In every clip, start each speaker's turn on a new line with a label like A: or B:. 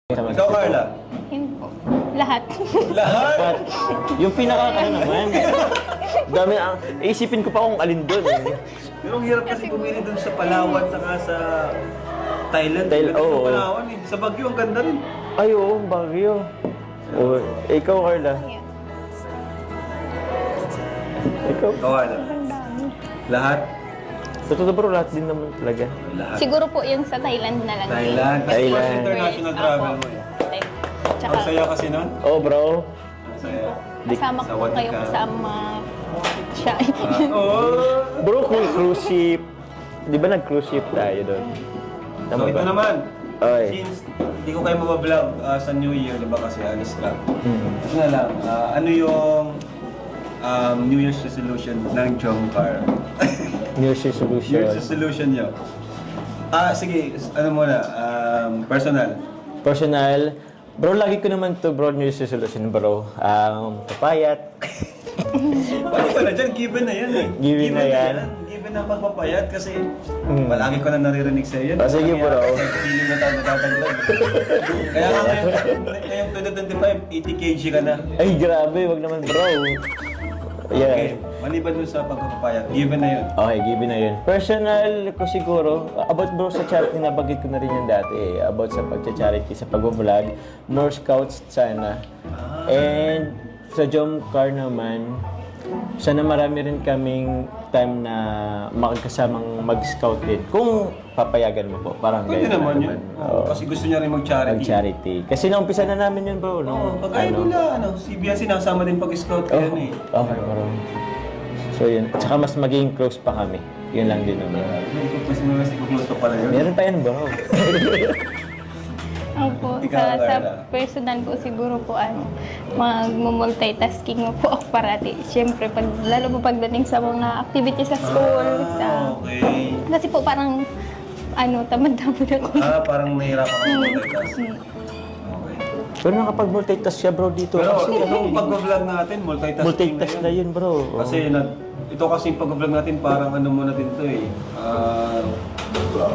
A: Ikaw, Carla.
B: Yun po. Lahat.
A: Lahat?
C: Yung pinaka, ano naman, dami ang, isipin ko pa kung alin doon.
A: Pero ang hirap kasi pumili dun sa Palawan saka sa Thailand.
C: Oo.
A: Sa Palawan eh. Sa Baguio, ang ganda rin.
C: Ay, oo, Baguio. O, ikaw, Carla.
B: Ayan.
C: Ikaw.
A: Ikaw, Carla.
B: Ang dami.
A: Lahat?
C: Sa totoo bro, lahat din naman talaga.
A: Lahat.
B: Siguro po yung sa Thailand na lang.
A: Thailand. Kasi
C: Thailand.
A: first international travel mo eh.
B: Tsaka,
A: Ang saya kasi nun.
C: Oh, bro.
A: Ang saya.
B: kasama ko
A: Sawad
B: kayo
A: ka.
B: kasama siya.
A: Oh!
C: Bro, cruise ship. Di ba nag-cruise ship tayo doon?
A: So, ito naman.
C: Oy.
A: Since hindi ko kayo mabablog sa New Year, di ba kasi alis ka.
C: Hmm.
A: Ito na lang, ano yung New Year's resolution ng Jomcar?
C: New Year's
A: New Year's
C: resolution.
A: resolution nyo? Sige, ano muna, personal.
C: Personal. Bro, lagi ko naman to bro, New Year's resolution, bro. Papayat.
A: Pwede pala dyan, given na yan eh.
C: Given na yan.
A: Given na pagpapayat kasi palagi ko na naririnig sa'yo yan.
C: Sige, bro.
A: Hindi na tayo natatagdag. Kaya nga ngayong 2025, 80 kg ka na.
C: Ay, grabe, wag naman bro.
A: Okay,
C: Yeah.
A: maliban dun sa pagpapayat, given na yun.
C: Okay, given na yun. Personal ko siguro, about bro sa charity, nabanggit ko na rin yan dati eh. About sa pagcha-charity, sa pag-vlog, more scouts sana. And sa Jomcar naman, sana marami rin kaming time na makakasamang mag-scout din. Kung papayagan mo po, parang
A: Pwede
C: ganyan
A: naman yun.
C: Oo.
A: Kasi gusto niya rin mag-charity.
C: Mag-charity. Kasi naumpisa na namin yun bro.
A: Oo,
C: Nung,
A: kagaya nila, si Biancy nakasama din pag-scout
C: Oh,
A: kayo eh.
C: okay, bro. So yun. At saka mas magiging close pa kami. Yun lang din naman.
A: Mas i-close pa pala yun.
C: Meron pa yan bro.
B: Opo,
A: Ikaw,
B: sa
A: Carla.
B: personal po siguro po mag-multitasking mo po ako parati. Siyempre, lalo po pagdating sa mga activities sa school.
A: Okay.
B: Kasi po parang, tamad-tamad ako.
A: Parang nahihirapan ka mag-multitask.
B: Mm.
A: Okay.
C: Pero nakapag-multitask siya bro dito.
A: Pero
C: Kasi
A: itong pag-vlog natin, multitasking
C: multitask na yun bro. Oo.
A: Kasi ito kasi yung pag-vlog natin parang ano muna din to eh.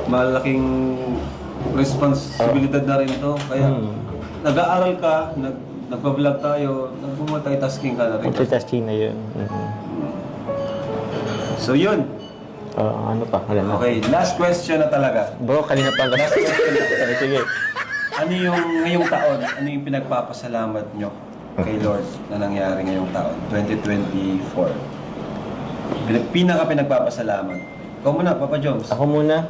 A: Malaking responsibilidad na rin to. Kaya nag-aaral ka, nagpa-vlog tayo, nag-multitasking ka na rin.
C: Multitasking na yun.
A: So yun.
C: Ano pa? Wala na.
A: Okay, last question na talaga.
C: Bro, kanina pa
A: Last question na.
C: Sige.
A: Ano yung ngayong taon, ano yung pinagpapasalamat nyo kay Lord na nangyari ngayong taon, 2024? Pinagpapasalamat. Ikaw muna, Papa Joms.
C: Ako muna.